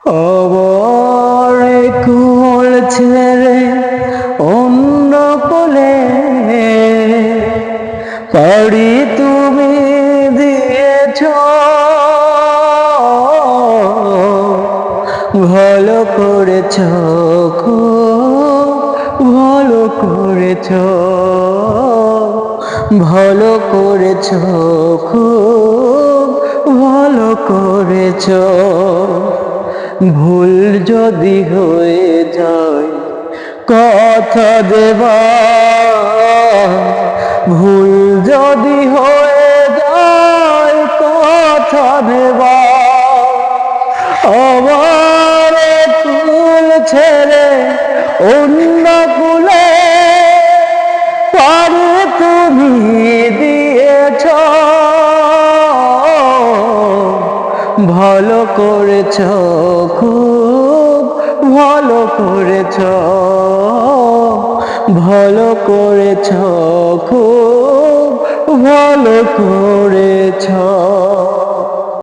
অবরে কুল ছেড়ে অন্য কোলে পাড়ি তুমি দিয়েছ, ভালো করেছ, খুব ভালো করেছ, ভালো করেছ, খুব ভালো করেছ। ভুল যদি হয়ে যায় কথা দেবা, ভুল যদি হয়ে যায় কথা দেবা। আমার কুল ছেড়ে অন্য কুলে পাড়ি তুমি দিয়েছ, ভালো করেছ, খুব ভালো করেছ, ভালো করেছ, খুব ভালো করেছ।